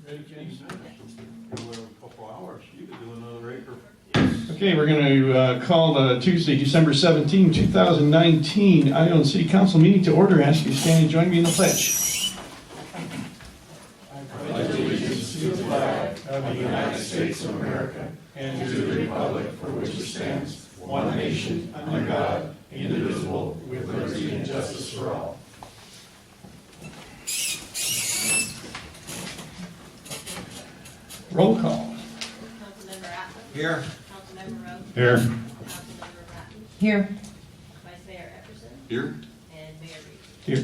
Ready, James? A couple hours, you could do another acre. Okay, we're going to call Tuesday, December 17, 2019, Ione City Council meeting to order. Ask you to stand and join me in the pledge. I pledge allegiance to the flag of the United States of America and to the republic for which it stands, one nation, under God, indivisible, with liberty and justice for all. Roll call. Councilmember Atlas. Here. Councilmember Rose. Here. Councilmember Ratton. Here. Vice Mayor Epperson. Here. And Mayor Reed. Here.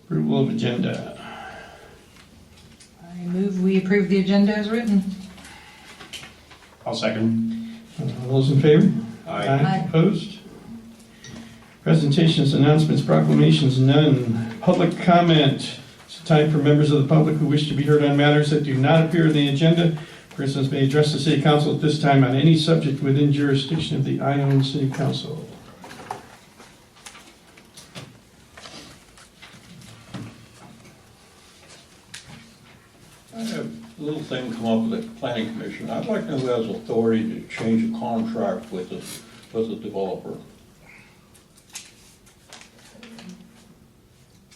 Approval of agenda. I move we approve the agenda as written. I'll second. All those in favor? Aye. Opposed? Presentations, announcements, proclamations, none. Public comment. It's time for members of the public who wish to be heard on matters that do not appear in the agenda. Persons may address the City Council at this time on any subject within jurisdiction of the Ione City Council. I have a little thing come up with the planning commission. I'd like to know who has authority to change a contract with the developer.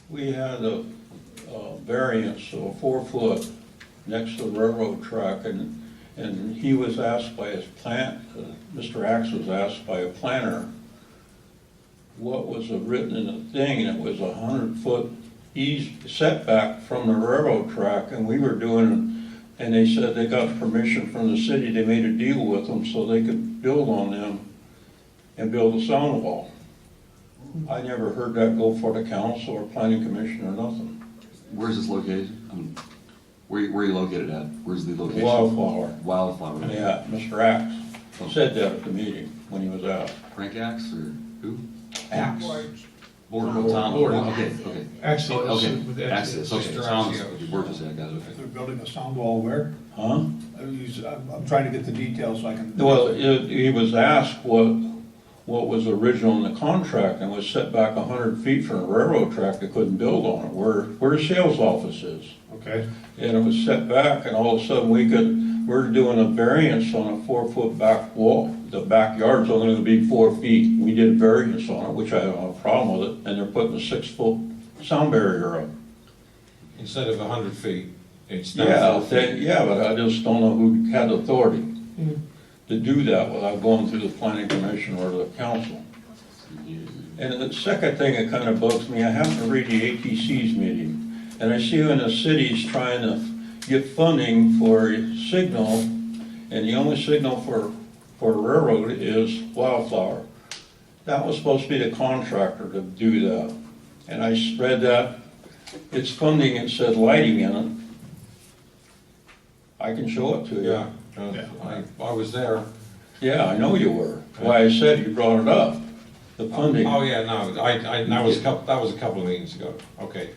We had a variance of 4 foot next to the railroad track, and he was asked by his Mr. Axe was asked by a planner what was written in the thing, and it was 100-foot setback from the railroad track, and we were doing, and they said they got permission from the city. They made a deal with them so they could build on them and build a sound wall. I never heard that go for the council or planning commission or nothing. Where's this located? Where are you located at? Where's the location? Wildflower. Wildflower. Yeah, Mr. Axe said that at the meeting when he was out. Frank Axe or who? Axe. Board. Board. Okay. Actually, Okay. with Access. Okay. Access. Sounds. Board just said, I got it. Okay. They're building a sound wall where? Huh? I'm trying to get the details so I can. Well, he was asked what was original in the contract, and was set back 100 feet from the railroad track. They couldn't build on it, where the sales office is. Okay. And it was set back, and all of a sudden we're doing a variance on a 4 foot back wall. The backyard's only gonna be 4 feet. We did a variance on it, which I don't have a problem with it, and they're putting a 6 foot sound barrier up. Instead of 100 feet, it's Yeah, 4 feet. yeah, but I just don't know who had authority to do that without going through the planning commission or the council. And the second thing that kind of bugs me, I happen to read the ATC's meeting, and I see when the city's trying to get funding for a signal, and the only signal for a railroad is Wildflower. That was supposed to be the contractor to do that. And I read that, it's funding, it said lighting in it. I can show it to you. Yeah, I was there. Yeah, I know you were. Why I said you brought it up, the funding. Oh, yeah, no, that was a couple of meetings ago. Okay,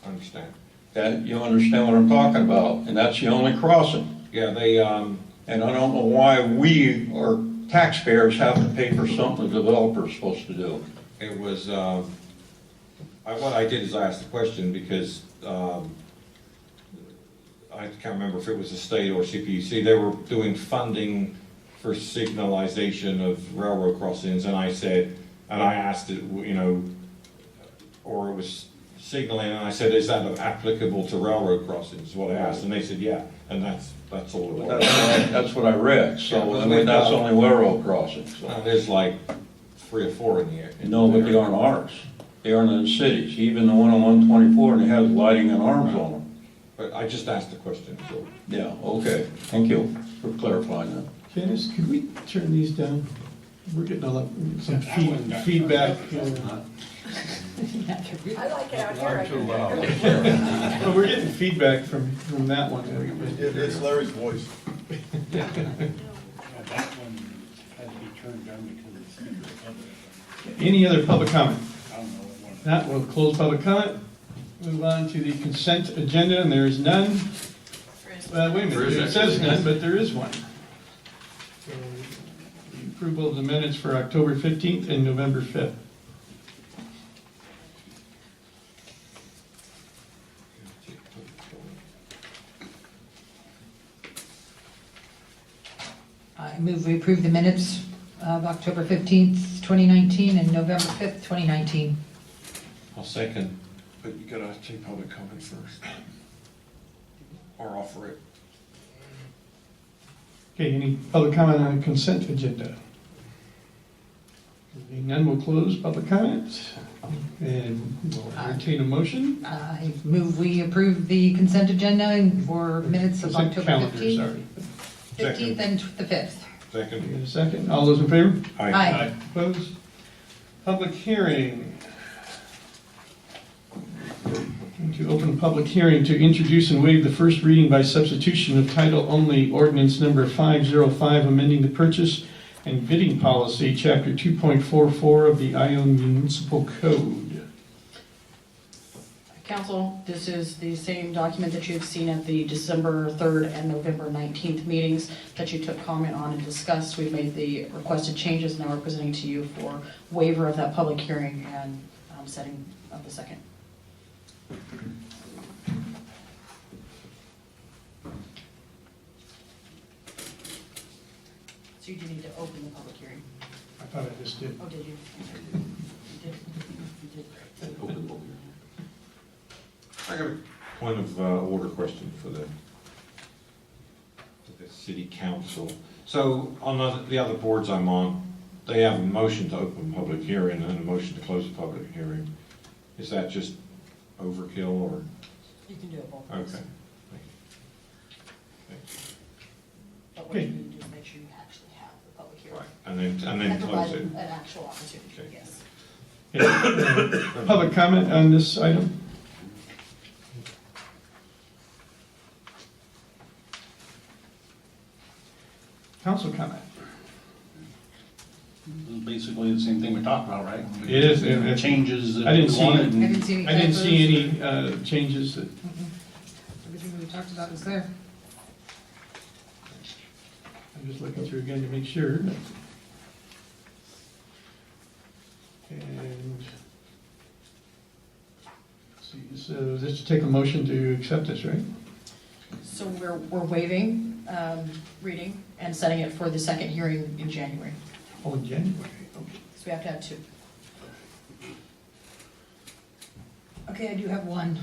I understand. That, you understand what I'm talking about, and that's the only crossing. Yeah, they, And I don't know why we, or taxpayers, have to pay for something the developer's supposed to do. it was, what I did is I asked the question because, I can't remember if it was the state or CPUC, they were doing funding for signalization of railroad crossings, and I said, and I asked it, or it was signaling, and I said, is that applicable to railroad crossings, is what I asked, and they said, yeah, and that's all it was. That's what I read, so, I mean, that's only railroad crossings. So. There's like 3 or 4 in the air. No, but they aren't ours. They aren't in the cities, even the one on 124, and it has lighting and arms on them. But I just asked the question, so. Yeah, okay, thank you for clarifying that. Candace, could we turn these down? We're getting some feedback. I like it out here. Too loud. Well, we're getting feedback from that one. It's Larry's voice. That one had to be turned down because of the speaker. Any other public comment? I don't know what one. Not, we'll close public comment. Move on to the consent agenda, and there is none. Wait a minute, it says none, but there is one. So, the approval of the minutes for October 15th and November 5th. I move we approve the minutes of October 15th, 2019 and November 5th, 2019. I'll second, but you gotta take public comment first. Or offer it. Okay, any public comment on the consent agenda? Being none, we'll close public comment and we'll entertain a motion. I move we approve the consent agenda for minutes of Consent October calendar, 15th, sorry. 15th and the 5th. Second. Wait a second. All those in favor? Aye. Opposed? Public hearing. To open a public hearing to introduce and waive the first reading by substitution of title only ordinance number 505, amending the purchase and bidding policy, chapter 2.44 of the Ione Municipal Code. Council, this is the same document that you've seen at the December 3rd and November 19th meetings that you took comment on and discussed. We've made the requested changes, now we're presenting to you for waiver of that public hearing and setting of the second. So you do need to open the public hearing. I thought I just did. Oh, did you? You did. You did. Open the public hearing. I got a point of order question for the city council. So on the other boards I'm on, they have a motion to open public hearing and a motion to close the public hearing. Is that just overkill or? You can do it both ways. Okay. But what you need to do is make sure you actually have the public hearing. Right, and then provide close it. an actual opportunity, Okay. yes. Okay. Public comment on this item? Council comment? This is basically the same thing we talked about, right? It is, and- Changes that I didn't we see wanted. it. I didn't see any I didn't see typos. any changes that, Everything we talked about was there. I'm just looking through again to make sure. And, let's see, so this to take a motion to accept this, right? So we're waiving reading and setting it for the second hearing in January. Oh, in January, okay. So we have to have two. Okay, I do have one.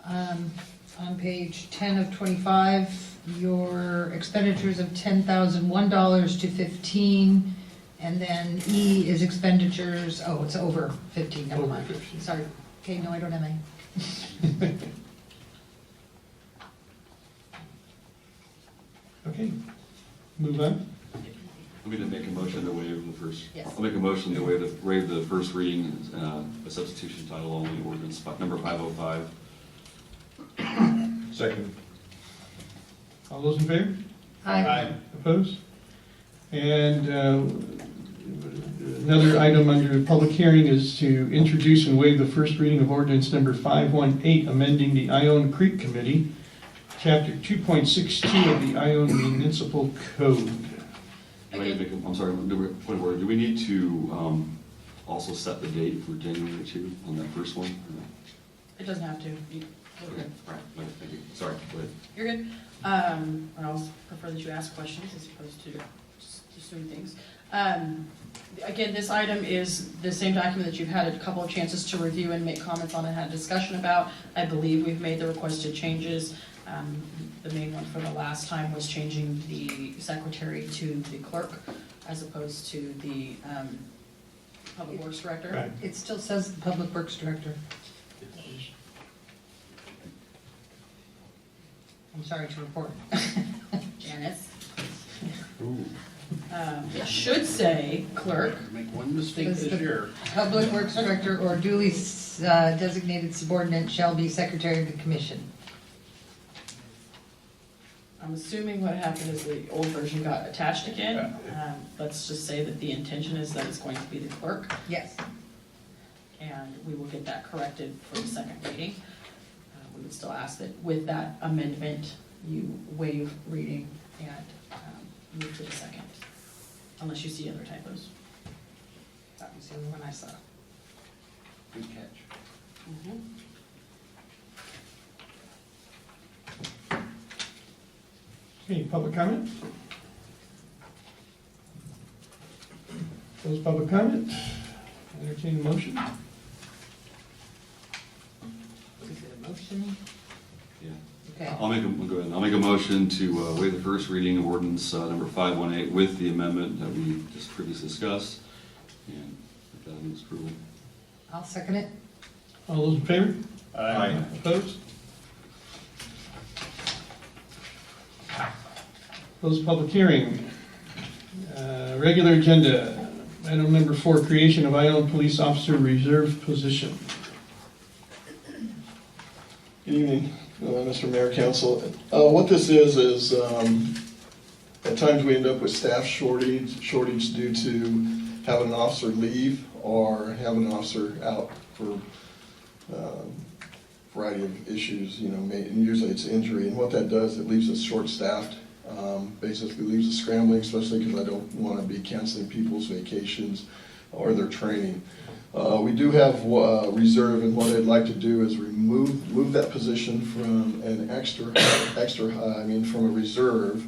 On page 10 of 25, your expenditures of $10,001 to 15, and then E is expenditures, oh, it's over 15, never Over mind. 15. Sorry. Okay, no, I don't have any. Okay, move on. Let me just make a motion to waive the first. Yes. I'll make a motion to waive the first reading, a substitution title only ordinance number 505. Second. All those in favor? Aye. Opposed? And another item under public hearing is to introduce and waive the first reading of ordinance number 518, amending the Ione Creek Committee, chapter 2.62 of the Ione Municipal Code. Do I need to make a- I'm sorry, point of order. Do we need to also set the date for January 2 on that first one? or no? It doesn't have to. We're good. Right, no, thank you. Sorry, go ahead. You're good. I always prefer that you ask questions as opposed to just assume things. Again, this item is the same document that you've had a couple of chances to review and make comments on and had a discussion about. I believe we've made the requested changes. The main one for the last time was changing the secretary to the clerk as opposed to the public works director. Right. It still says the Public Works Director. I'm sorry to report. Janice. It should say clerk. Make one mistake Is this the year. Public Works Director or duly designated subordinate shall be Secretary of the Commission. I'm assuming what happened is the old version got attached again. Let's just say that the intention is that it's going to be the clerk, Yes. and we will get that corrected for the second reading. We would still ask that with that amendment, you waive reading and move to the second, unless you see other typos. That was the only one I saw. Good catch. Okay, public comment? Close public comment. Entertain a motion. Is it a motion? Yeah. Okay. I'll make a motion to waive the first reading of ordinance number 518 with the amendment that we just previously discussed. And if that needs approval. I'll second it. All those in favor? Aye. Opposed? Close public hearing. Regular agenda, item number 4, creation of Ione Police Officer Reserve Position. Good evening, Mr. Mayor, Council. What this is at times we end up with staff shortage due to having an officer leave or having an officer out for variety of issues, and usually it's injury. And what that does, it leaves us short-staffed. Basically leaves us scrambling, especially because I don't want to be canceling people's vacations or their training. We do have reserve, and what I'd like to do is move that position from an from a reserve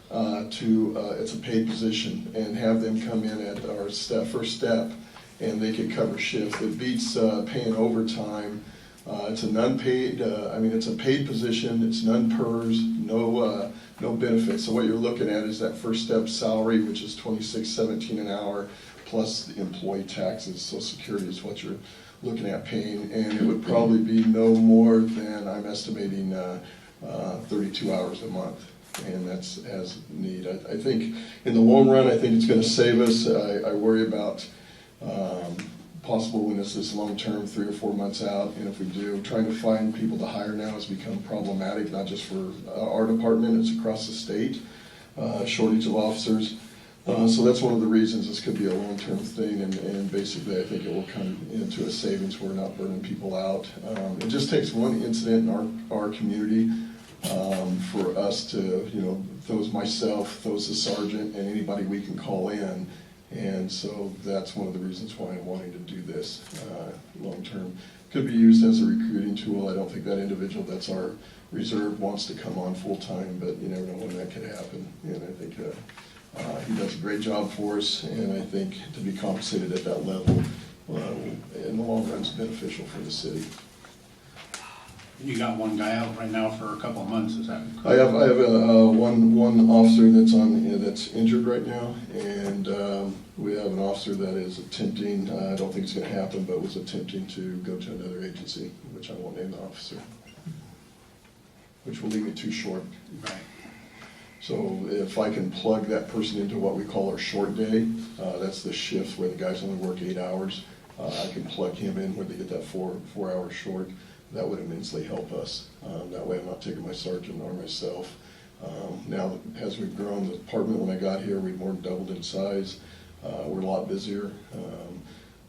to it's a paid position, and have them come in at our first step, and they could cover shifts. It beats paying overtime. It's an unpaid, it's a paid position. It's non-PERS, no benefits. So what you're looking at is that first step salary, which is $26.17 an hour, plus the employee taxes. Social Security is what you're looking at paying, and it would probably be no more than, I'm estimating, 32 hours a month, and that's as need. I think in the long run, I think it's going to save us. I worry about possible when this is long-term, 3 or 4 months out, and if we do, trying to find people to hire now has become problematic, not just for our department, it's across the state, shortage of officers. So that's one of the reasons this could be a long-term thing, and basically I think it will come into a savings. We're not burning people out. It just takes one incident in our community for us to, throws myself, throws the sergeant, and anybody we can call in. And so that's one of the reasons why I'm wanting to do this long-term. Could be used as a recruiting tool. I don't think that individual that's our reserve wants to come on full-time, but you never know when that could happen. And I think he does a great job for us, and I think to be compensated at that level in the long run is beneficial for the city. You got one guy out right now for a couple of months, is that correct? I have one officer that's injured right now, and we have an officer that is attempting, I don't think it's going to happen, but was attempting to go to another agency, which I won't name the officer, which will leave me too short. Right. So if I can plug that person into what we call our short day, that's the shift where the guys only work 8 hours. I can plug him in where they get that 4 hours short. That would immensely help us. That way I'm not taking my sergeant or myself. Now, as we've grown the department, when I got here, we've more than doubled in size. We're a lot busier.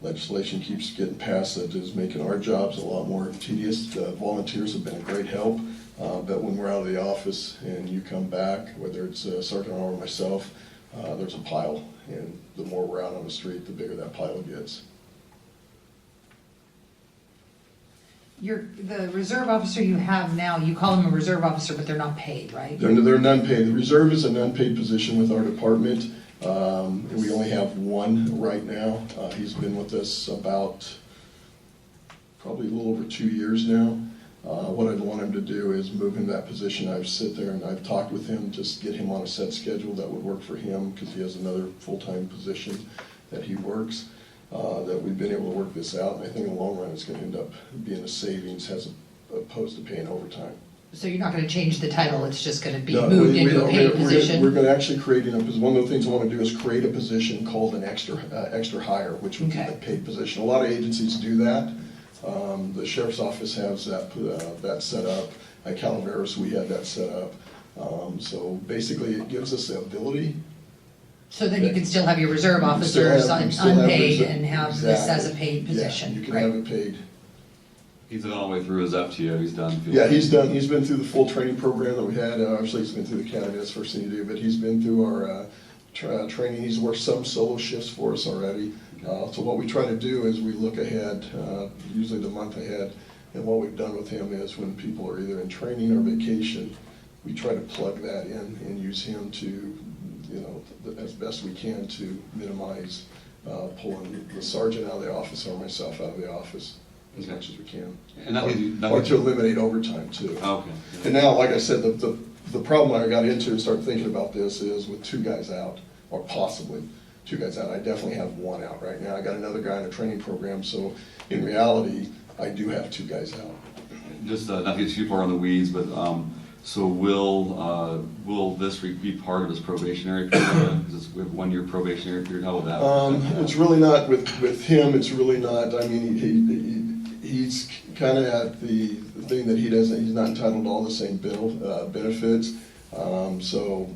Legislation keeps getting passed that is making our jobs a lot more tedious. Volunteers have been a great help, but when we're out of the office and you come back, whether it's Sergeant or myself, there's a pile, and the more we're out on the street, the bigger that pile gets. The reserve officer you have now, you call them a reserve officer, but they're not paid, right? They're non-paid. The reserve is an unpaid position with our department. And we only have one right now. He's been with us about probably a little over 2 years now. What I'd want him to do is move into that position. I've sit there and I've talked with him, just get him on a set schedule that would work for him, because he has another full-time position that he works. That we've been able to work this out, and I think in the long run it's going to end up being a savings as opposed to paying overtime. So you're not going to change the title, it's just going to be No, moved into a paid position? We're going to actually one of the things I want to do is create a position called an extra hire, which would be a paid position. A lot of agencies do that. The sheriff's office has that set up. At Calaveras, we had that set up. So basically it gives us the ability. So then you can still have your reserve officers unpaid and have this as a paid position, Yeah, you can right? have it paid. He's been all the way through his FTO, he's done. Yeah, he's been through the full training program that we had. Obviously, he's been through the academy, that's the first thing you do, but he's been through our training. He's worked some solo shifts for us already. So what we try to do is we look ahead, usually the month ahead, and what we've done with him is when people are either in training or vacation, we try to plug that in and use him to, as best we can to minimize pulling the sergeant out of the office or myself out of the office as much as we can. And that leaves Or to eliminate overtime too. Okay. And now, like I said, the problem I got into and started thinking about this is with 2 guys out, or possibly 2 guys out. I definitely have 1 out right now. I got another guy in a training program, so in reality, I do have 2 guys out. Just not to get too far on the weeds, but so will this be part of his probationary period? Because we have 1-year probationary period. How will that? It's really not, with him, it's really not, I mean, he's kind of at the thing that he's not entitled to all the same benefits. So,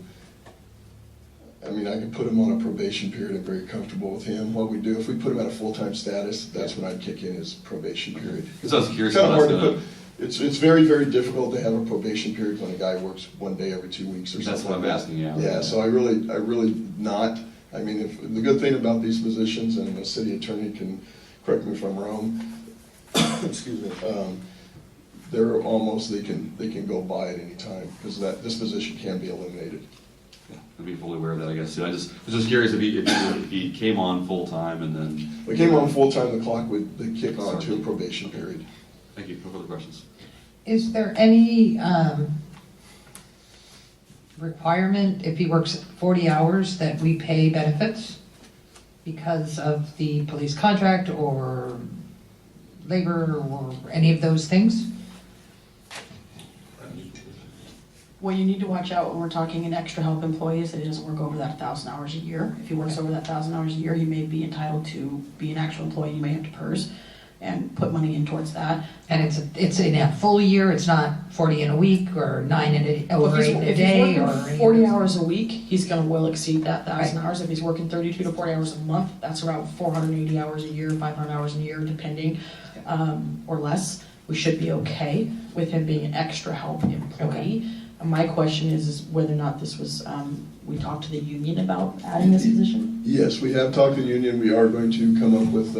I mean, I can put him on a probation period. I'm very comfortable with him. What we do, if we put him at a full-time status, that's when I'd kick in his probation period. Because I was curious Kind of how hard that's to gonna. put, it's very, very difficult to have a probation period when a guy works 1 day every 2 weeks or something. That's what I'm like that. asking, yeah. Yeah, so I really not. I mean, the good thing about these positions, and the city attorney can correct me if I'm wrong, excuse me, they're almost, they can go by at any time, because this position can be eliminated. Yeah, I'd be fully aware of that, I guess. I just was just curious if he came on full-time and then. If we came on full-time, the clock would kick on to a probation period. Thank you. No further questions. Is there any requirement, if he works 40 hours, that we pay benefits because of the police contract or labor or any of those things? Well, you need to watch out when we're talking an extra help employee is that he doesn't work over that 1,000 hours a year. If he works over that 1,000 hours a year, he may be entitled to be an actual employee. You may have to PERS and put money in towards that. And it's in a full year, it's not 40 in a week or 9 in a, or 8 in a day or If any he's of working 40 those. hours a week, he's gonna well exceed that 1,000 Right. hours. If he's working 32 to 40 hours a month, that's around 480 hours a year, 500 hours a year, depending, or less. We should be okay with him being an extra help employee. My question is whether or not this was, we talked to the union about adding this position? Yes, we have talked to the union. We are going to come up with,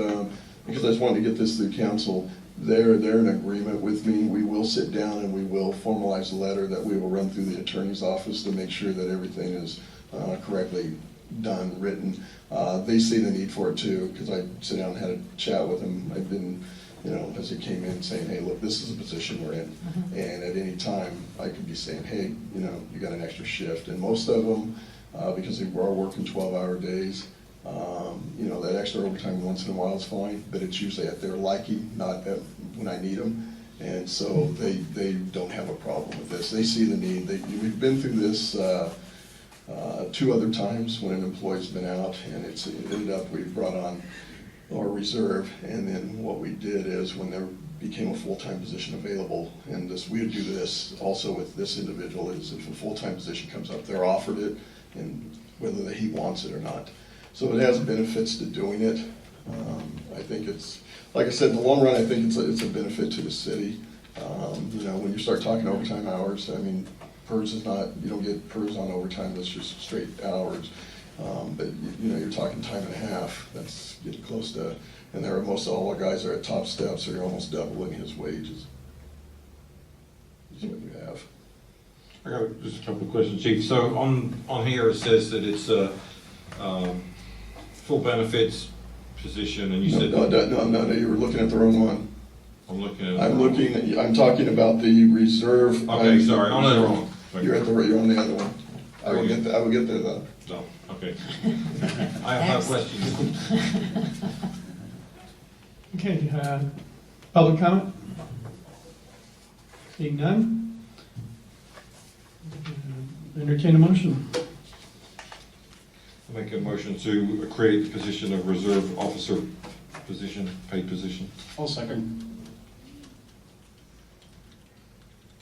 because I just wanted to get this through council, they're in agreement with me. We will sit down and we will formalize a letter that we will run through the attorney's office to make sure that everything is correctly done, written. They see the need for it too, because I sit down and had a chat with them. I've been, as it came in, saying, hey, look, this is the position we're in. And at any time, I could be saying, hey, you got an extra shift. And most of them, because they are working 12-hour days, that extra overtime once in a while is fine, but it's usually at their liking, not when I need them. And so they don't have a problem with this. They see the need. We've been through this 2 other times when an employee's been out, and it ended up, we brought on our reserve, and then what we did is when there became a full-time position available, and we would do this also with this individual, is if a full-time position comes up, they're offered it, and whether he wants it or not. So it has benefits to doing it. I think it's, like I said, in the long run, I think it's a benefit to the city. When you start talking overtime hours, I mean, PERS is not, you don't get PERS on overtime, that's just straight hours. But you're talking time and a half, that's getting close to, and most all the guys are at top steps, so you're almost doubling his wages. Is what you have. I got just a couple of questions, Chief. So on here it says that it's a full benefits position, and you said. No, you were looking at the wrong one. I'm looking at. I'm talking about the reserve. Okay, sorry, I'm on the wrong. You're on the other one. I will get there though. No, okay. I have no questions. Okay, public comment? Seeing none? Entertain a motion. I make a motion to create the position of reserve officer position, paid position. I'll second.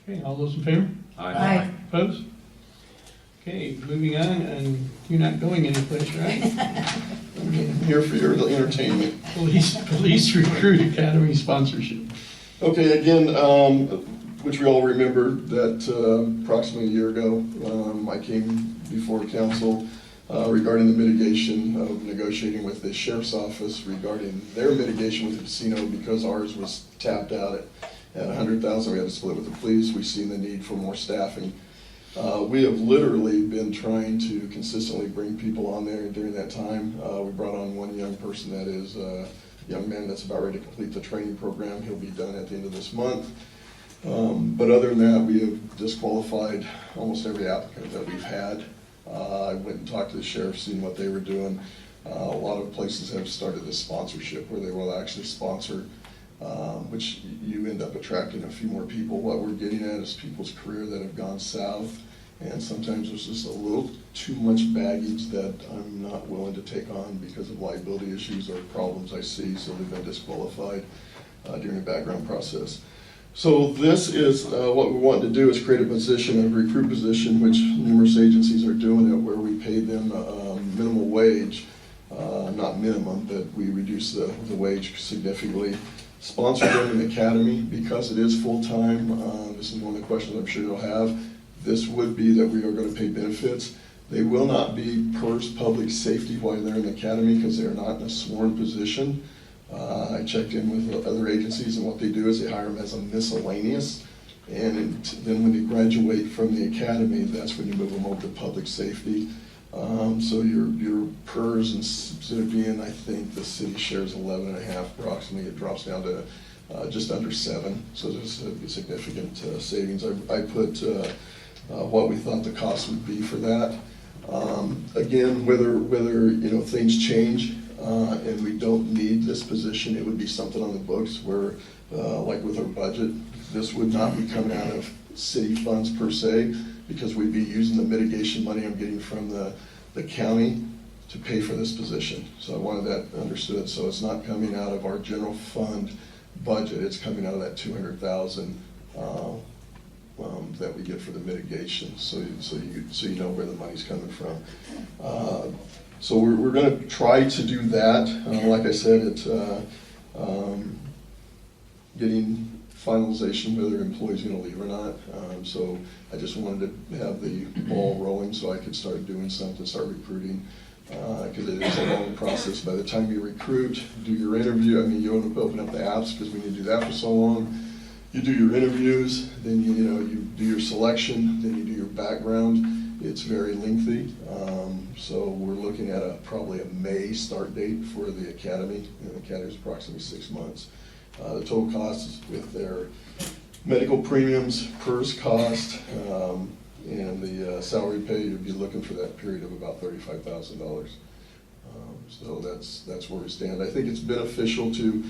Okay, all those in favor? Aye. Opposed? Okay, moving on, and you're not going anyplace, right? I'm here for your entertainment. Police Recruit Academy sponsorship. Okay, again, which we all remember that approximately a year ago, I came before council regarding the mitigation of negotiating with the sheriff's office regarding their mitigation with the casino, because ours was tapped out at $100,000. We had to split with the police. We've seen the need for more staffing. We have literally been trying to consistently bring people on there during that time. We brought on one young person that is a young man that's about ready to complete the training program. He'll be done at the end of this month. But other than that, we have disqualified almost every applicant that we've had. I went and talked to the sheriff, seen what they were doing. A lot of places have started this sponsorship where they will actually sponsor, which you end up attracting a few more people. What we're getting at is people's career that have gone south, and sometimes there's just a little too much baggage that I'm not willing to take on because of liability issues or problems I see, so they've been disqualified during the background process. So this is what we want to do is create a position, a recruit position, which numerous agencies are doing it, where we pay them minimal wage, not minimum, but we reduce the wage significantly. Sponsor them in the academy because it is full-time. This is one of the questions I'm sure you'll have. This would be that we are going to pay benefits. They will not be PERS public safety while they're in the academy because they're not in a sworn position. I checked in with other agencies, and what they do is they hire them as a miscellaneous, and then when they graduate from the academy, that's when you move them over to public safety. So your PERS, instead of being, I think the city shares 11.5 approximately, it drops down to just under 7. So there's a significant savings. I put what we thought the cost would be for that. Again, whether things change and we don't need this position, it would be something on the books where, like with our budget, this would not be coming out of city funds per se, because we'd be using the mitigation money I'm getting from the county to pay for this position. So I wanted that understood. So it's not coming out of our general fund budget, it's coming out of that $200,000 that we get for the mitigation, so you know where the money's coming from. So we're going to try to do that. Like I said, it's getting finalization whether employee's going to leave or not. So I just wanted to have the ball rolling so I could start doing something, start recruiting, because it is a long process. By the time you recruit, do your interview, you open up the apps because we need to do that for so long. You do your interviews, then you do your selection, then you do your background. It's very lengthy. So we're looking at probably a May start date for the academy, and the academy is approximately 6 months. The total cost is with their medical premiums, PERS cost, and the salary pay, you'd be looking for that period of about $35,000. So that's where we stand. I think it's beneficial to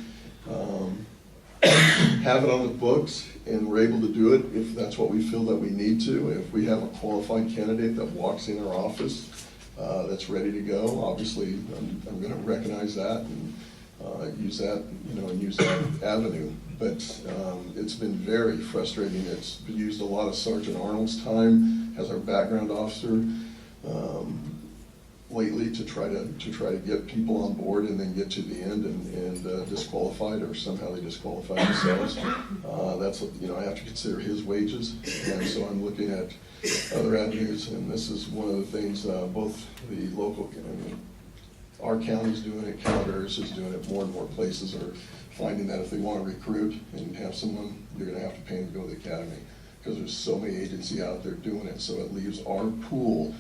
have it on the books, and we're able to do it if that's what we feel that we need to. If we have a qualified candidate that walks in our office that's ready to go, obviously I'm going to recognize that and use that, and use that avenue. But it's been very frustrating. It's been used a lot of Sergeant Arnold's time as our background officer lately to try to get people on board and then get to the end and disqualified, or somehow they disqualify themselves. That's I have to consider his wages, and so I'm looking at other avenues. And this is one of the things both the local. Our county's doing it, Calaveras is doing it, more and more places are finding that if they want to recruit and have someone, you're going to have to pay them to go to the academy, because there's so many agencies out there doing it, so it leaves our pool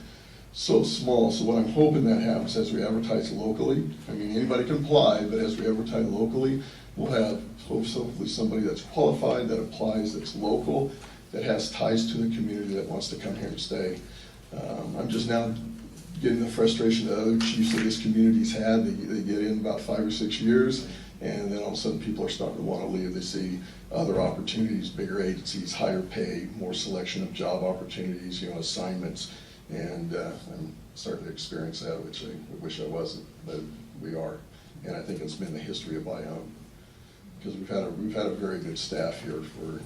so small. So what I'm hoping that happens as we advertise locally, anybody can apply, but as we advertise locally, we'll have hopefully somebody that's qualified, that applies, that's local, that has ties to the community, that wants to come here and stay. I'm just now getting the frustration that other chiefs of this community's had. They get in about 5 or 6 years, and then all of a sudden people are starting to want to leave. They see other opportunities, bigger agencies, higher pay, more selection of job opportunities, assignments, and I'm starting to experience that, which I wish I wasn't, but we are. And I think it's been the history of Ione, because we've had a very good staff here for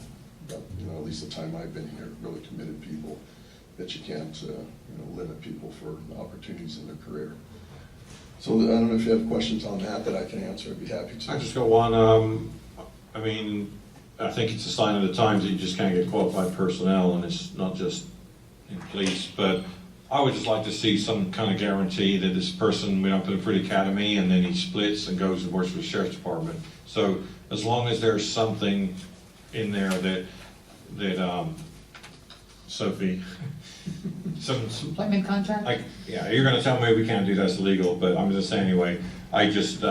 at least the time I've been here, really committed people that you can't limit people for opportunities in their career. So I don't know if you have questions on that I can answer. I'd be happy to. I just got one. I think it's a sign of the times that you just can't get qualified personnel, and it's not just in police, but I would just like to see some kind of guarantee that this person, we don't put him through the academy and then he splits and goes and works for the sheriff's department. So as long as there's something in there that Sophie, some, Employment contract? yeah, you're gonna tell me we can't do that's illegal, but I'm just saying anyway, I just,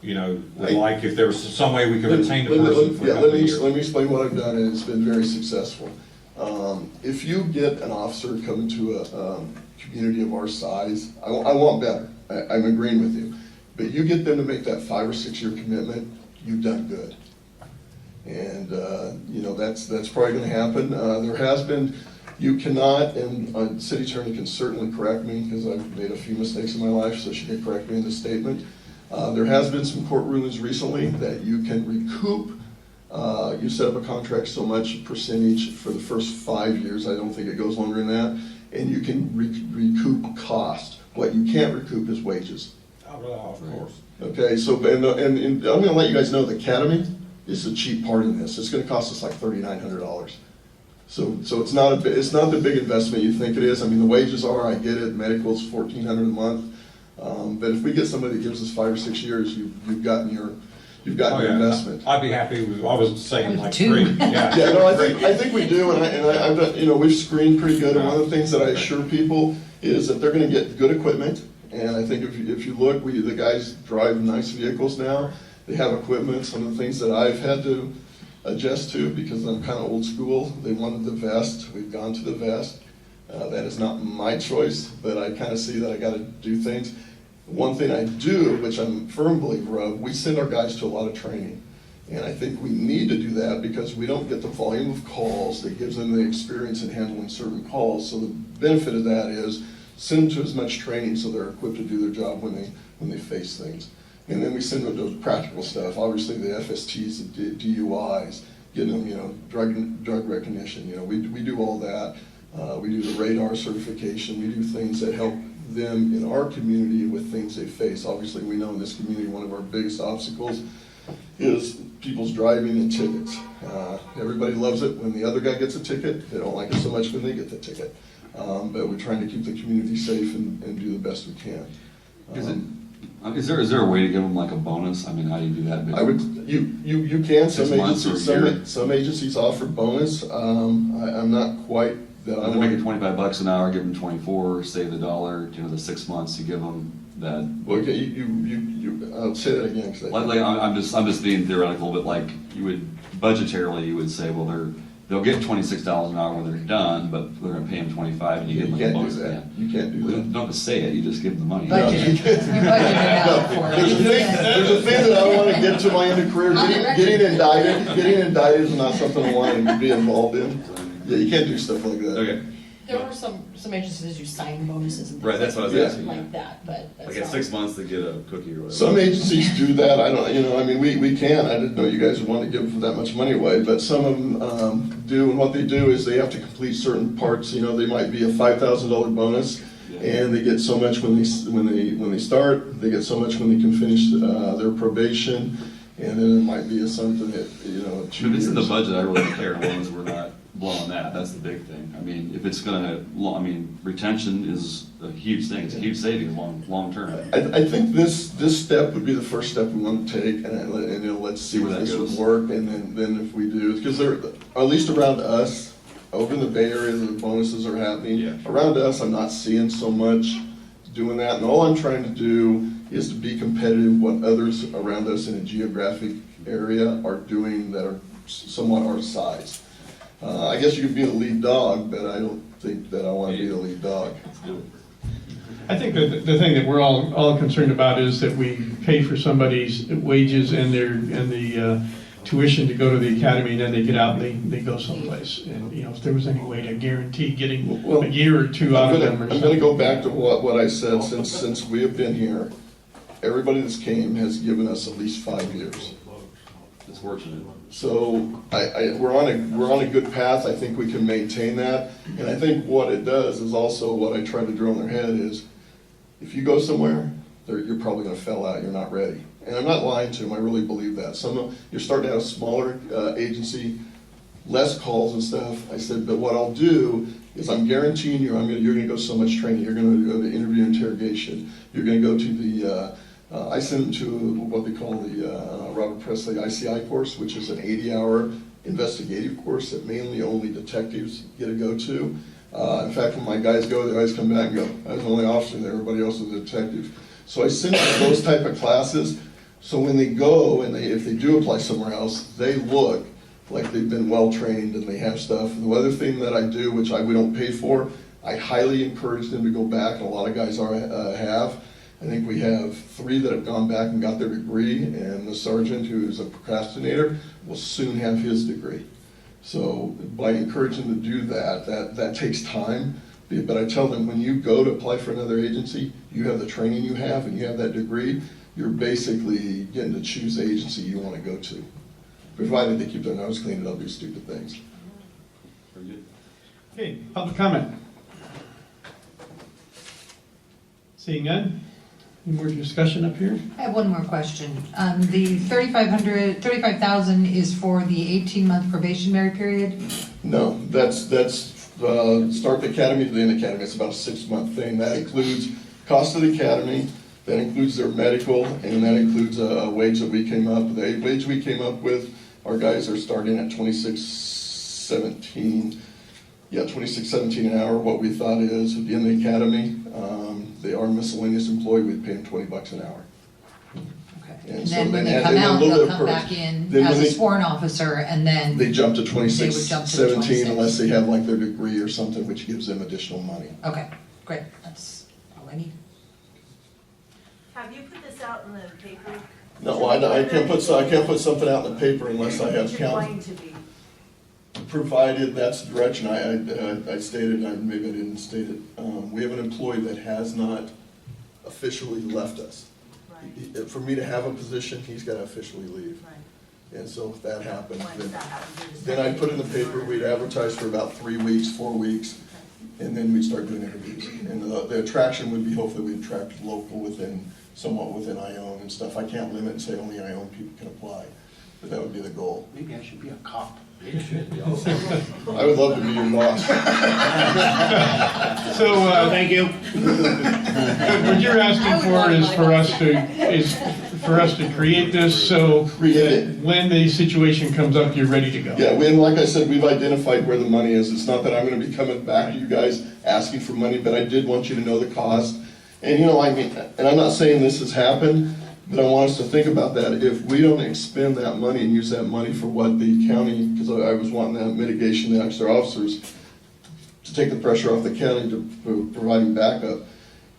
you know, would like if there was some way we could retain the person for a couple of years. Let me explain what I've done, and it's been very successful. If you get an officer coming to a community of our size, I want better, I'm agreeing with you, but you get them to make that 5 or 6 year commitment, you've done good. And, you know, that's probably gonna happen. There has been, you cannot, and city attorney can certainly correct me, because I've made a few mistakes in my life, so she can correct me in this statement. There has been some court rulings recently that you can recoup, you set up a contract so much percentage for the first 5 years, I don't think it goes longer than that, and you can recoup cost. What you can't recoup is wages. Oh, well, of course. Okay, so, and I'm gonna let you guys know, the academy is a cheap part in this. It's gonna cost us like $3,900. So it's not the big investment you think it is. I mean, the wages are, I get it, medical's $1,400 a month. But if we get somebody that gives us 5 or 6 years, you've gotten your Oh, yeah. investment. I'd be happy with, I was saying like 2. 3, yeah. Yeah, no, I think we do, and I've done, you know, we've screened pretty good, and one of the things that I assure people is that they're gonna get good equipment, and I think if you look, the guys drive nice vehicles now, they have equipment, some of the things that I've had to adjust to, because I'm kinda old school, they wanted the vest, we've gone to the vest, that is not my choice, but I kinda see that I gotta do things. One thing I do, which I'm a firm believer of, we send our guys to a lot of training. And I think we need to do that because we don't get the volume of calls that gives them the experience in handling certain calls. So the benefit of that is send them to as much training so they're equipped to do their job when they face things. And then we send them to the practical stuff, obviously the FSTs, the DUIs, getting them, you know, drug recognition, you know, we do all that. We do the radar certification, we do things that help them in our community with things they face. Obviously, we know in this community, one of our biggest obstacles is people's driving and tickets. Everybody loves it when the other guy gets a ticket. They don't like it so much when they get the ticket. But we're trying to keep the community safe and do the best we can. Is there a way to give them like a bonus? I mean, how do you do that? I would, you can, 6 months or a year? some agencies offer bonus. I'm not quite that. I'm making $25 an hour, give them 24, save the dollar, you know, the 6 months, you give them that. Okay, I'll say that again. 'Cause I'm just being theoretical, but like you would budgetarily, you would say, well, they'll get $26 an hour when they're done, but they're gonna pay them 25 and you give them like a bonus at the end. You can't do Well, that. don't just say it, you just give them the money. Budget. You budget it out for There's a thing that I want to get to my end of career. Getting indicted is not something I want to be involved in. Yeah, you can't do stuff like that. Okay, There are some agencies who sign bonuses and things right, that's what I was Yeah. asking. like that, but that's Like at not- 6 months, they get a cookie or whatever. Some agencies do that. I don't, you know, I mean, we can. I didn't know you guys would want to give that much money away, but some of them do. And what they do is they have to complete certain parts. You know, they might be a $5,000 bonus, and they get so much when they start. They get so much when they can finish their probation, and then it might be something that, you know. If it's in the budget, I really don't care as long as we're not blowing that. That's the big thing. I mean, if it's gonna, I mean, retention is a huge thing. It's a huge savings long term. I think this step would be the first step we want to take, and you know, let's see Where if that this would goes. work, and then if we do, because there, at least around us, over in the Bay Area, the bonuses are happening. Yeah. Around us, I'm not seeing so much doing that, and all I'm trying to do is to be competitive what others around us in a geographic area are doing that are somewhat our size. I guess you could be the lead dog, but I don't think that I want to be the lead dog. I think that the thing that we're all concerned about is that we pay for somebody's wages and the tuition to go to the academy, and then they get out and they go someplace. And, you know, if there was any way to guarantee getting Well, a year or two out of them or I'm gonna something. go back to what I said, since we have been here, everybody that's came has given us at least 5 years. It's fortunate. So we're on a good path. I think we can maintain that. And I think what it does is also what I try to drill in their head is, if you go somewhere, you're probably gonna fail out, you're not ready. And I'm not lying to them, I really believe that. You're starting to have a smaller agency, less calls and stuff. I said, but what I'll do is I'm guaranteeing you, you're gonna go so much training. You're gonna go to interview interrogation. You're gonna go to the, I sent them to what they call the Robert Presley ICI course, which is an 80-hour investigative course that mainly only detectives get to go to. In fact, when my guys go, they always come back and go, I was the only officer there, everybody else was a detective. So I send them those type of classes, so when they go and if they do apply somewhere else, they look like they've been well-trained and they have stuff. And the other thing that I do, which we don't pay for, I highly encourage them to go back, and a lot of guys have. I think we have 3 that have gone back and got their degree, and the sergeant, who is a procrastinator, will soon have his degree. So by encouraging them to do that takes time. But I tell them, when you go to apply for another agency, you have the training you have and you have that degree, you're basically getting to choose the agency you want to go to, provided they keep their nose clean and don't do stupid things. Very good. Okay, public comment. Seeing none? Any more discussion up here? I have one more question. The 35,000 is for the 18-month probationary period? No, that's start the academy to the end academy. It's about a 6-month thing. That includes cost of the academy, that includes their medical, and that includes a wage that we came up. The wage we came up with, our guys are starting at $26.17. Yeah, $26.17 an hour. What we thought is at the end of the academy, they are a miscellaneous employee. We'd pay them $20 an hour. Okay. And And so then when then they add come in a out, little they'll bit of come perks. back in Then as when a they- sworn officer, and then, They jump to They would jump to the 26.17 unless 26. they have like their degree or something, which gives them additional money. okay, great, that's all I need. Have you put this out in the paper? No, I can't put something out in the paper unless I have You're counsel. going to be. Provided, that's the direction I stated, and maybe I didn't state it. We have an employee that has not officially left us. Right, For me to have a position, he's got to officially leave. right. And so if that happens, Once that happens, then I'd put in the paper, we'd advertise for about 3 weeks, 4 weeks, and then we'd start doing interviews. And the attraction would be, hopefully we'd attract local somewhat within Ione and stuff. I can't limit and say only Ione people can apply, but that would be the goal. Maybe I should be a cop. I would love to be your boss. So, Thank you. what you're asking for is for us to create this so Create it. that when the situation comes up, you're ready to go. Yeah, and like I said, we've identified where the money is. It's not that I'm gonna be coming back to you guys asking for money, but I did want you to know the cost. And I mean, and I'm not saying this has happened, but I want us to think about that. If we don't expend that money and use that money for what the county, because I was wanting that mitigation, the extra officers, to take the pressure off the county to providing backup.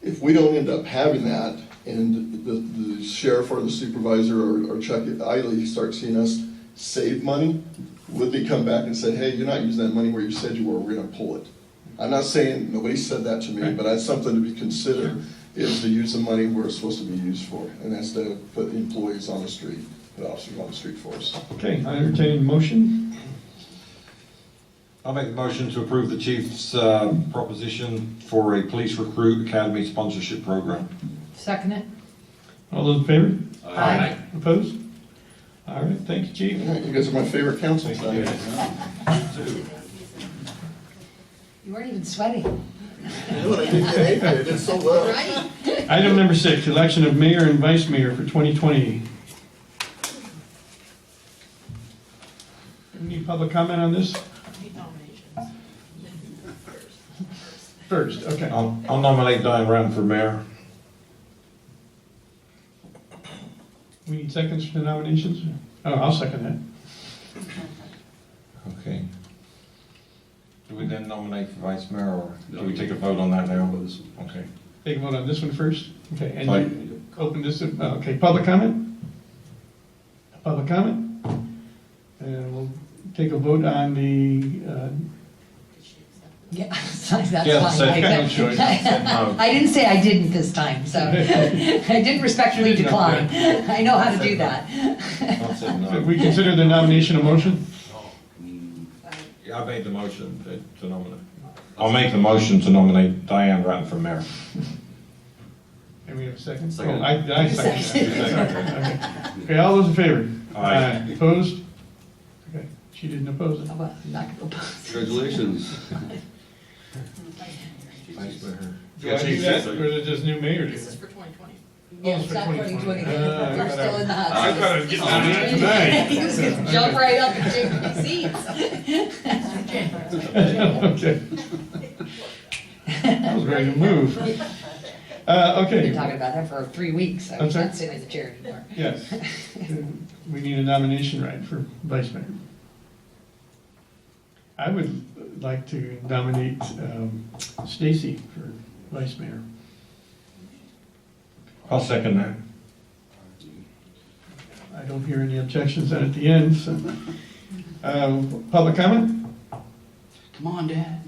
If we don't end up having that, and the sheriff or the supervisor or Chuck Eiley start seeing us save money, would they come back and say, hey, you're not using that money where you said you were, we're gonna pull it? I'm not saying, nobody said that to me, but that's something to be considered, is to use the money where it's supposed to be used for, and that's to put employees on the street, put officers on the street for us. Okay, I entertain a motion. I'll make the motion to approve the chief's proposition for a police recruit academy sponsorship program. Second it? All those in favor? Aye. Opposed? All right, thank you, Chief. All right, you guys are my favorite council tonight. You weren't even sweating. You know what, I didn't get anything, I did so well. Right? Item number 6, election of mayor and vice mayor for 2020. Any public comment on this? Need nominations. First, okay. I'll nominate Diane Ratton for mayor. We need seconds for the nominations? Oh, I'll second that. Okay. Do we then nominate for vice mayor, or do we take a vote on that now? Okay. Take a vote on this one first? Okay, and Fine. you open this, okay, public comment? Public comment? And we'll take a vote on the, Yeah, that's fine. Yeah, so no choice. I didn't say I didn't this time, so I did respectfully She didn't know decline. I know how to do that. I'll say no. if we consider the nomination a motion? Yeah, I made the motion to nominate. I'll make the motion to nominate Diane Ratton for mayor. And we have a second? Second. Oh, I second that. Okay, all those in favor? Aye. Opposed? Okay, she didn't oppose it. Oh, well, I'm not gonna oppose. Congratulations. Vice mayor. Do I do that, or is it just new mayor? do This is it? for 2020. Yeah, it's not 2020. We're still in the hot I seat. thought it was getting on that tonight. You just get to jump right up and take the seats. Okay. I was ready to move. We've Okay. been talking about that for 3 weeks. I I'm sorry? can't sit in the chair anymore. Yes. We need a nomination right for vice mayor. I would like to nominate Stacy for vice mayor. I'll second that. I don't hear any objections at the end, so. Public comment? Come on, Dad.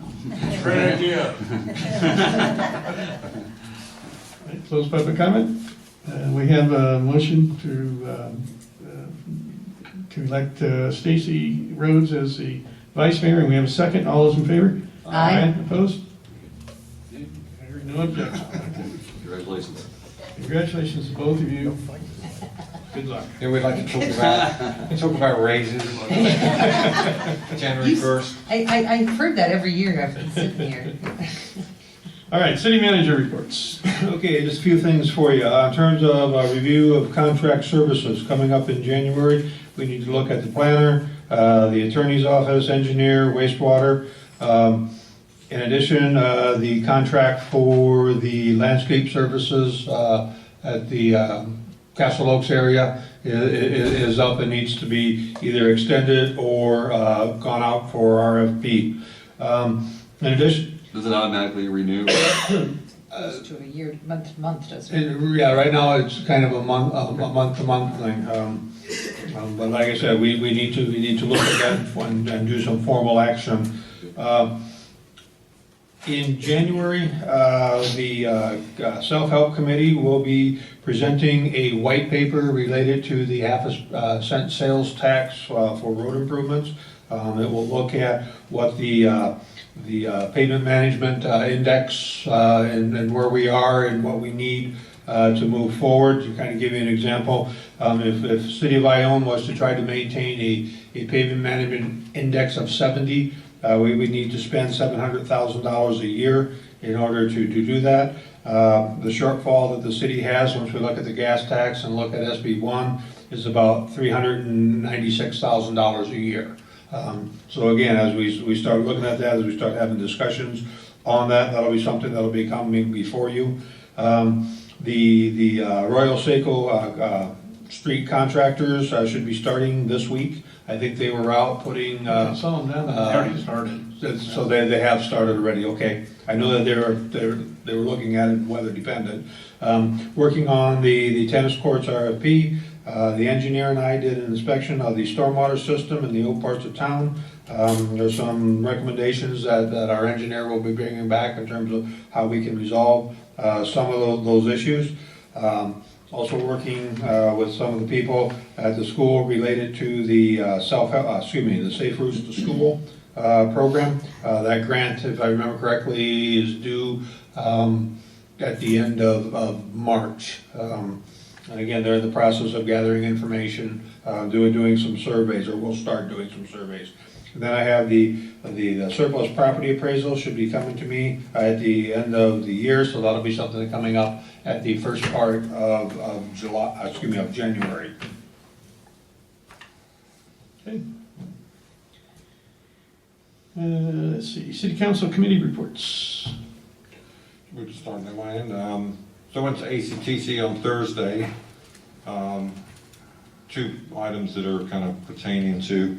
Great idea. Close public comment. We have a motion to elect Stacy Rhodes as the vice mayor, and we have a second. All those in favor? Aye. Opposed? No objection. Congratulations. Congratulations to both of you. Good luck. Yeah, we'd like to talk about raises. January 1st. I've heard that every year I've been sitting here. All right, city manager reports. Okay, just a few things for you. In terms of a review of contract services coming up in January, we need to look at the planner, the attorney's office, engineer, wastewater. In addition, the contract for the landscape services at the Castle Oaks area is up and needs to be either extended or gone out for RFP. In addition, Does it automatically renew? Goes to a year, month to month, doesn't it? yeah, right now it's kind of a month-to-month thing. But like I said, we need to look at that and do some formal action. In January, the Self-Help Committee will be presenting a white paper related to the half-cent sales tax for road improvements. It will look at what the pavement management index and where we are and what we need to move forward. To kind of give you an example, if City of Ione was to try to maintain a pavement management index of 70, we would need to spend $700,000 a year in order to do that. The shortfall that the city has, once we look at the gas tax and look at SB1, is about $396,000 a year. So again, as we start looking at that, as we start having discussions on that, that'll be something that'll be coming before you. The Royal Seco street contractors should be starting this week. I think they were out putting. I saw them down there. They already started. So they have started already, okay. I know that they were looking at it weather dependent. Working on the tennis courts RFP. The engineer and I did an inspection of the stormwater system in the old parts of town. There's some recommendations that our engineer will be bringing back in terms of how we can resolve some of those issues. Also working with some of the people at the school related to the the Safe Routes to School program. That grant, if I remember correctly, is due at the end of March. And again, they're in the process of gathering information, doing some surveys, or we'll start doing some surveys. And then I have the surplus property appraisal should be coming to me at the end of the year, so that'll be something coming up at the first part of January. Okay. Let's see, city council committee reports. We'll just start at my end. So I went to ACTC on Thursday. 2 items that are kind of pertaining to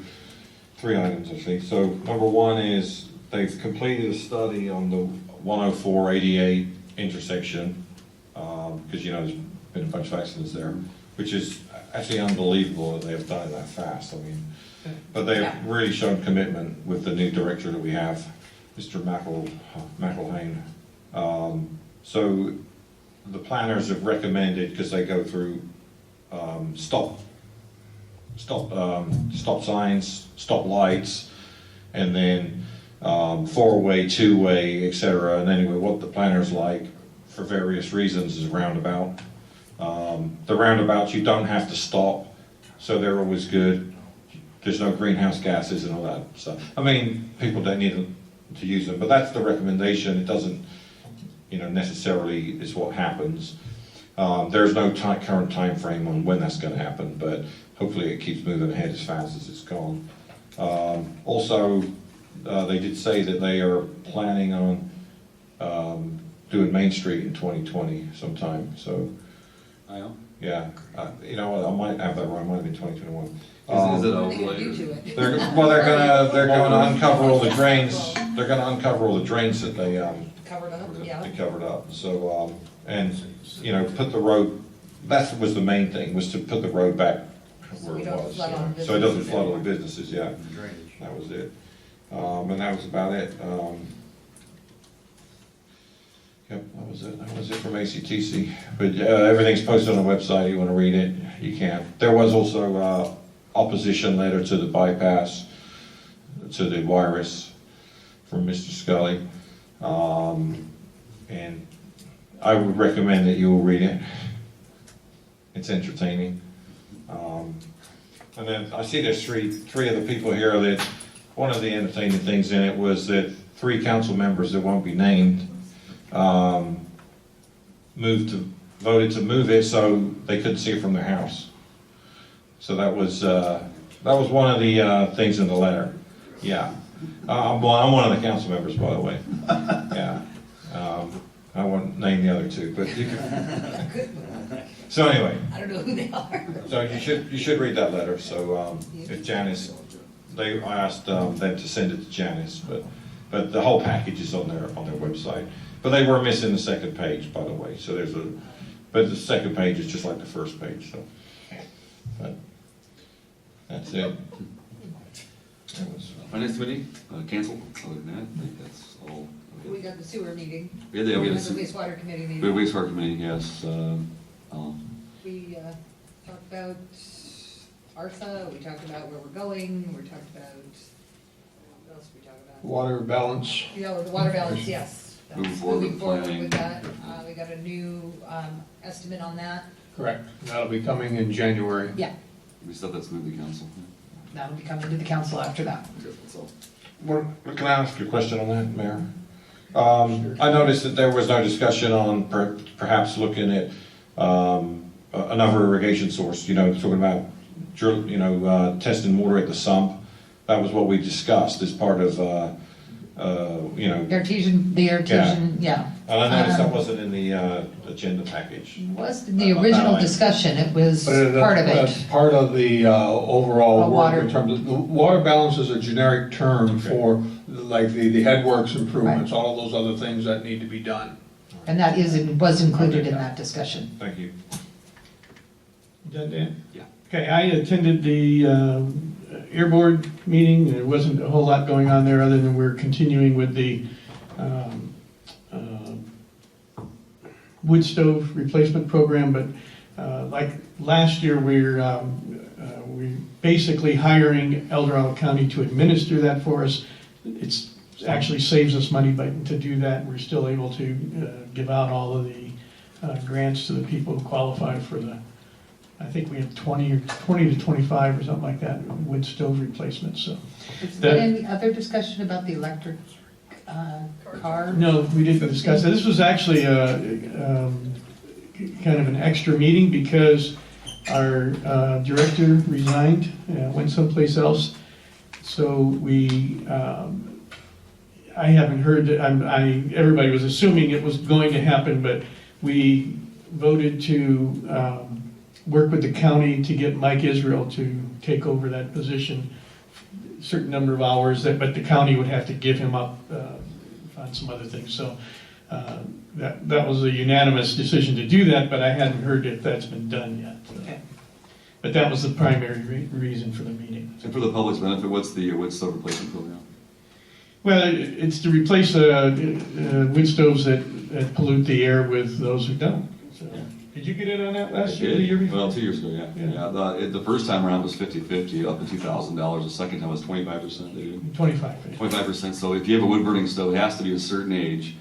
3 items, I think. So number one is they've completed a study on the 104-88 intersection, because there's been a bunch of accidents there, which is actually unbelievable that they have done it that fast. I mean, but they have really shown commitment with the new director that we have, Mr. McElhain. So the planners have recommended, because they go through stop signs, stop lights, and then 4-way, 2-way, etc. And anyway, what the planners like, for various reasons, is roundabout. The roundabouts, you don't have to stop, so they're always good. There's no greenhouse gases and all that stuff. I mean, people don't need to use them, but that's the recommendation. It doesn't, necessarily is what happens. There's no current time frame on when that's gonna happen, but hopefully it keeps moving ahead as fast as it's gone. Also, they did say that they are planning on doing Main Street in 2020 sometime, so, I know. yeah. You know what, I might have that wrong, it might have been 2021. Is it What are they gonna overlaid? do to it? They're gonna uncover all the drains, they're gonna uncover all the drains that they Covered up, yeah. covered up, so, and, you know, put the road, that was the main thing, was to put the road back So where we it don't was. flood on So it doesn't businesses flood on anymore. businesses, yeah, Drainage. that was it. And that was about it. Yep, that was it from ACTC, but everything's posted on the website, you wanna read it, you can. There was also, opposition letter to the bypass, to the virus from Mr. Scully. And I would recommend that you will read it. It's entertaining. And then I see there's three of the people here that, one of the entertaining things in it was that 3 council members that won't be named voted to move it so they couldn't see it from their house. So that was one of the things in the letter. Yeah. I'm one of the council members, by the way. Yeah. I won't name the other 2, but you can. So anyway, I don't know who they are. so you should read that letter. So if Janice, I asked them to send it to Janice, but the whole package is on their website. But they were missing the second page, by the way. So but the second page is just like the first page. So, but that's it. That was- Finance committee, canceled, other than that, I think that's all. We got the sewer meeting. We had We the had the wastewater committee we had meeting. wastewater committee, yes, We talked about ARSA, we talked about where we're going, we talked about, what else did we talk about? Water balance. The water balance, yes. Moving forward with planning. with that. We got a new estimate on that. Correct. That'll be coming in January. Yeah, we said that's moved to council. that'll be coming to the council after that. That's all. Can I ask you a question on that, Mayor? I noticed that there was no discussion on perhaps looking at another irrigation source, talking about, testing water at the sump. That was what we discussed as part of, The artesian, yeah. and I noticed that wasn't in the agenda package. Was the original discussion, it was But part of that's it. part of the overall work Water. in terms of, the water balance is a generic term for like the headworks improvements, all of those other things that need to be done. And that was included in that discussion. Thank you. You done, Dan? Yeah. Okay, I attended the Air Board meeting. There wasn't a whole lot going on there other than we're continuing with the wood stove replacement program, but like last year, we're basically hiring El Dorado County to administer that for us. It actually saves us money to do that. We're still able to give out all of the grants to the people who qualify for I think we have 20 to 25 or something like that, wood stove replacements, so. Is there any other discussion about the electric car? No, we didn't discuss that. This was actually kind of an extra meeting because our director resigned, went someplace else. So I haven't heard that, everybody was assuming it was going to happen, but we voted to work with the county to get Mike Israel to take over that position, certain number of hours, but the county would have to give him up on some other things. So that was a unanimous decision to do that, but I hadn't heard if that's been done yet. Okay. But that was the primary reason for the meeting. And for the public's benefit, what's the wood stove replacement program? Well, it's to replace wood stoves that pollute the air with those who don't. So, did you get in on that last year or the year before? Well, 2 years ago, yeah. Yeah. The first time around was 50/50, up to $2,000. The second time was 25% they do. 25. 25%, so if you have a wood burning stove, it has to be a certain age,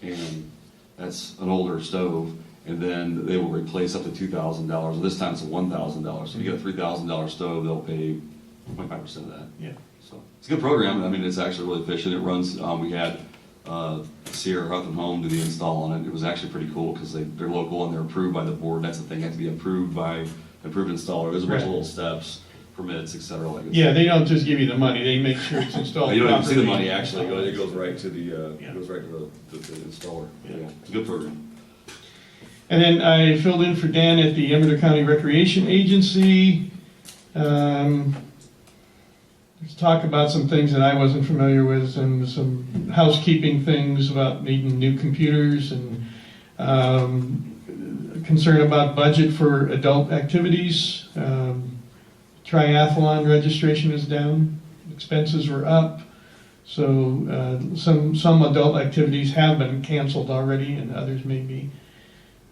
and that's an older stove, and then they will replace up to $2,000. This time it's $1,000. So if you get a $3,000 stove, they'll pay 25% of that. Yeah. So it's a good program. I mean, it's actually really efficient. It runs, we had Sierra Hutton Home do the install on it. It was actually pretty cool because they're local and they're approved by the board. That's the thing, you have to be approved by approved installer. There's a bunch of Right. little steps, permits, et cetera. Like Yeah, they don't just give you the money, they make sure it's installed You don't even see the properly. money actually, it goes right to the, Yeah. it goes right to the installer. Yeah. Yeah, it's a good program. And then I filled in for Dan at the Emmett County Recreation Agency. There's talk about some things that I wasn't familiar with, and some housekeeping things about needing new computers, and concern about budget for adult activities. Triathlon registration is down, expenses were up. So some adult activities have been canceled already, and others may be.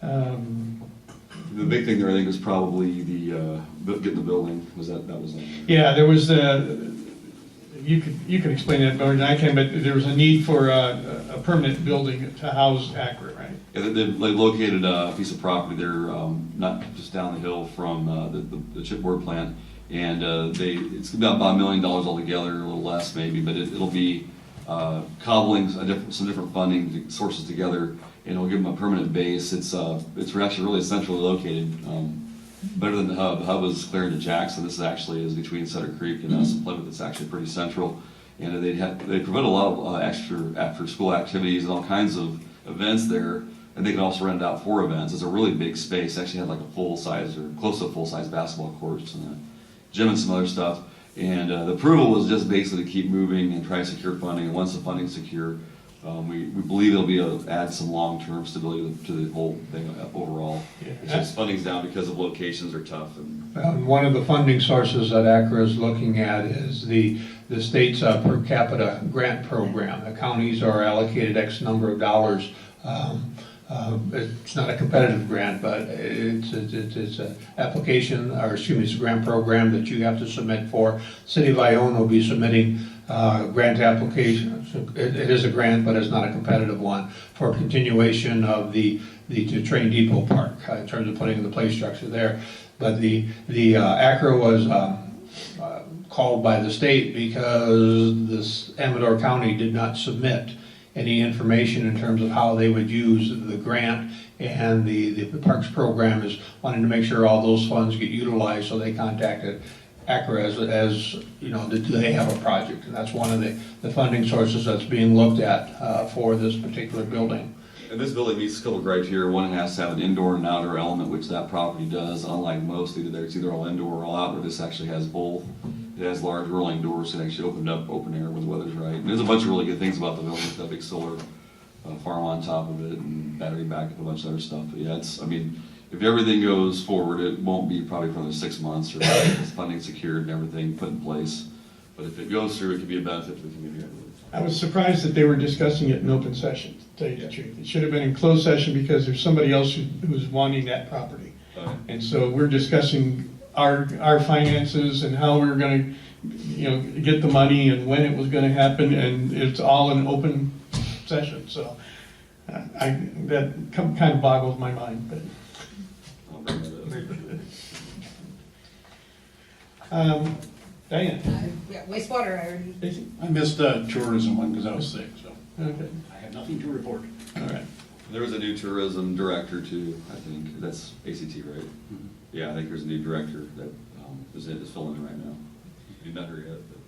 The big thing there, I think, was probably the getting the building. That was on there. Yeah, there was you could explain that better than I can, but there was a need for a permanent building to house Accurate, right? Yeah, they located a piece of property there, not just down the hill from the chipboard plant, and it's about $1 million altogether, a little less maybe, but it'll be cobbling some different funding sources together, and it'll give them a permanent base. It's actually really centrally located, better than the hub. The hub is clear into Jackson. This is between Sutter Creek and Plymouth. It's actually pretty central, and they provide a lot of extra after school activities and all kinds of events there. And they can also rent it out for events. It's a really big space. It actually had like a full size or close to a full size basketball courts and a gym and some other stuff. And the approval was just basically to keep moving and try to secure funding. And once the funding's secure, we believe it'll be able to add some long-term stability to the whole thing overall. Yeah. It's just funding's down because of locations are tough. And One of the funding sources that ACRA is looking at is the state's per capita grant program. The counties are allocated X number of dollars. It's not a competitive grant, but it's an application, or excuse me, it's a grant program that you have to submit for. City of Ione will be submitting grant applications. It is a grant, but it's not a competitive one, for continuation of the train depot park in terms of putting the play structure there. But the ACRA was called by the state because this Amador County did not submit any information in terms of how they would use the grant, and the Parks program is wanting to make sure all those funds get utilized, so they contacted ACRA as you know, do they have a project? And that's one of the funding sources that's being looked at for this particular building. And this building meets a couple of criteria. One, it has to have an indoor and outdoor element, which that property does. Unlike most, it's either all indoor or all outdoor. This actually has both. It has large rolling doors, so it actually opened up open air when the weather's right. And there's a bunch of really good things about the building. It's got a big solar farm on top of it and battery backup, a bunch of other stuff. But yeah, if everything goes forward, it won't be probably for another 6 months or it's funding secured and everything put in place. But if it goes through, it could be a benefit to the community, I believe. I was surprised that they were discussing it in open session, to tell you the truth. It should have been in closed session because there's somebody else who's wanting that property. And so we're discussing our finances and how we're gonna, get the money and when it was gonna happen, and it's all in open session, so that kind of boggles my mind, but. I'll bring that up. Diane? Yeah, wastewater, I already. Stacy? I missed the tourism one because I was sick, so Okay, I have nothing to report. all right. There was a new tourism director too, I think. That's ACT, right? Yeah, I think there's a new director that is filling in right now. We've not met her yet, but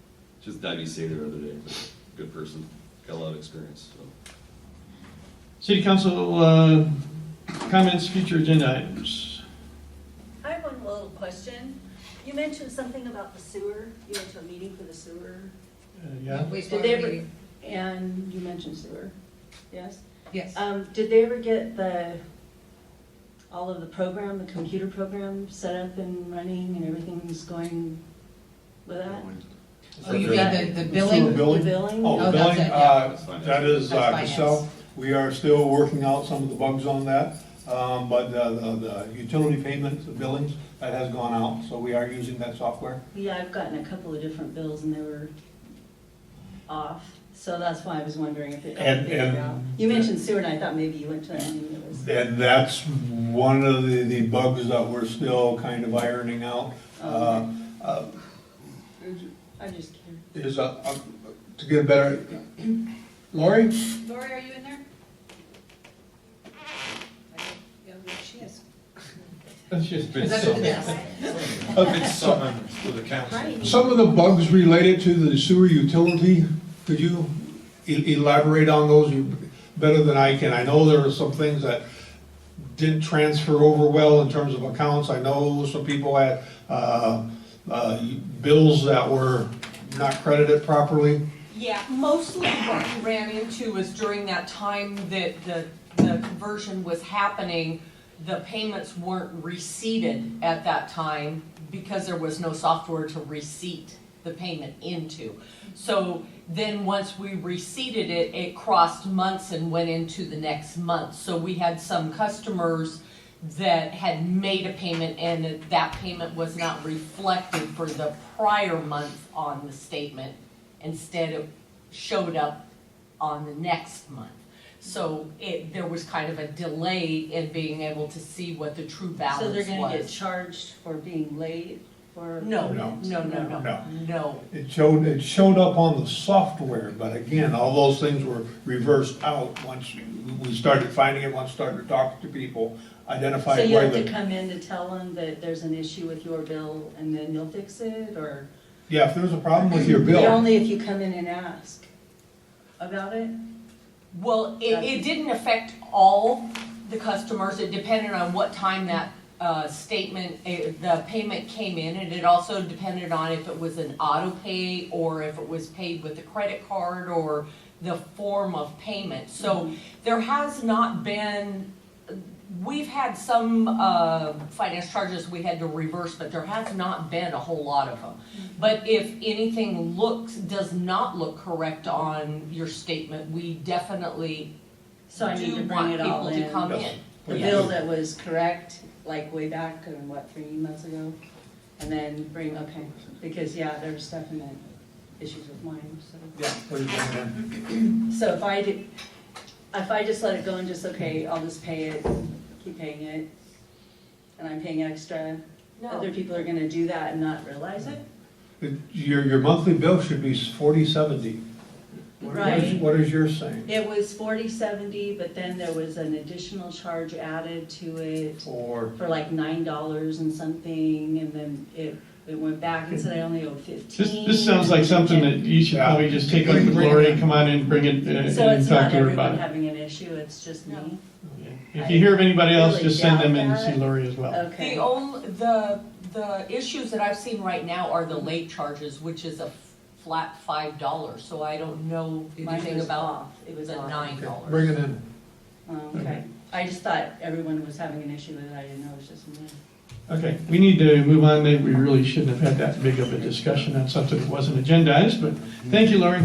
just IBC the other day, but good person, got a lot of experience, so. City Council comments, future agenda items. I have one little question. You mentioned something about the sewer. You went to a meeting for the sewer. Yeah? Did they Wastewater ever, meeting. and you mentioned sewer, yes? Yes. Did they ever get all of the program, the computer program set up and running and everything's going with that? Oh, you mean the Sewer billing? billing? The billing? Oh, Oh, the that's billing, it, yeah. That's fine. that is That's finance. Cassell. We are still working out some of the bugs on that, but the utility payments, the billings, that has gone out, so we are using that software. Yeah, I've gotten a couple of different bills and they were off, so that's why I was wondering if it And- figured and- out. You mentioned sewer and I thought maybe you went to that meeting. It was. And that's one of the bugs that we're still kind of ironing out. I'm just curious. Is to get a better, Lori? Lori, are you in there? That's just Been That's what it summoned. is. Been summoned to the council. Some of the bugs related to the sewer utility, could you elaborate on those better than I can? I know there are some things that didn't transfer over well in terms of accounts. I know some people had bills that were not credited properly. Yeah, mostly what we ran into was during that time that the conversion was happening, the payments weren't receipted at that time because there was no software to receipt the payment into. So then once we receipted it, it crossed months and went into the next month. So we had some customers that had made a payment and that payment was not reflected for the prior month on the statement. Instead, it showed up on the next month. So there was kind of a delay in being able to see what the true balance So was. they're gonna get charged for being late or? No, No. no. It showed up on the software, but again, all those things were reversed out once we started finding it, once we started talking to people, So identifying you where have to the. come in to tell them that there's an issue with your bill and then you'll fix it, or? Yeah, if there's a problem with your bill. Only if you come in and ask about it? Well, it didn't affect all the customers. It depended on what time that the payment came in, and it also depended on if it was an auto pay or if it was paid with a credit card or the form of payment. So there has not been, we've had some finance charges we had to reverse, but there has not been a whole lot of them. But if anything does not look correct on your statement, we definitely So I need to do bring want it all people to in. come Yes. in. The Yes. bill that was correct, like way back, 3 months ago? And then okay, because yeah, there's definite issues with mine, so. Yeah, what are you doing then? So if I just let it go and just, okay, I'll just pay it, keep paying it, and I'm paying extra, other people are gonna do that and not realize it? Your monthly bill should be 4070. Right. What is yours saying? It was 4070, but then there was an additional charge added to it Or, for like $9 and something, and then it went back and said I only owe 15. This sounds like something that you should probably just take up with Lori, come on in, bring it, So and it's talk not to her everyone about it. having an issue, it's just me? If you hear of anybody else, really just send them in doubt and see that. Lori as well. Okay. The issues that I've seen right now are the late charges, which is a flat $5, so I don't know Mine anything was about off. It was the off. $9. bring it in. Oh, okay. I just thought everyone was having an issue with it, I didn't know it was just me. Okay, we need to move on. We really shouldn't have had that big of a discussion on something that wasn't agendized, but thank you, Lori.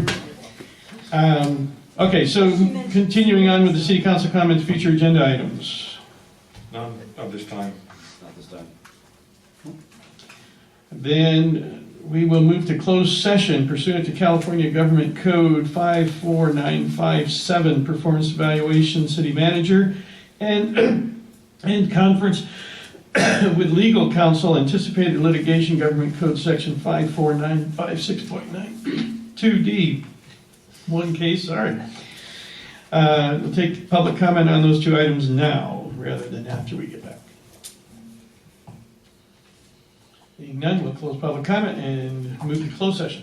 Okay, so continuing on with the city council comments, future agenda items. None of this time. Not this time. Then we will move to closed session pursuant to California Government Code 54957, performance evaluation, city manager, and conference with legal counsel, anticipated litigation, Government Code Section 54956.9 2D. One case, sorry. We'll take public comment on those two items now, rather than after we get back. Being none, we'll close public comment and move to closed session.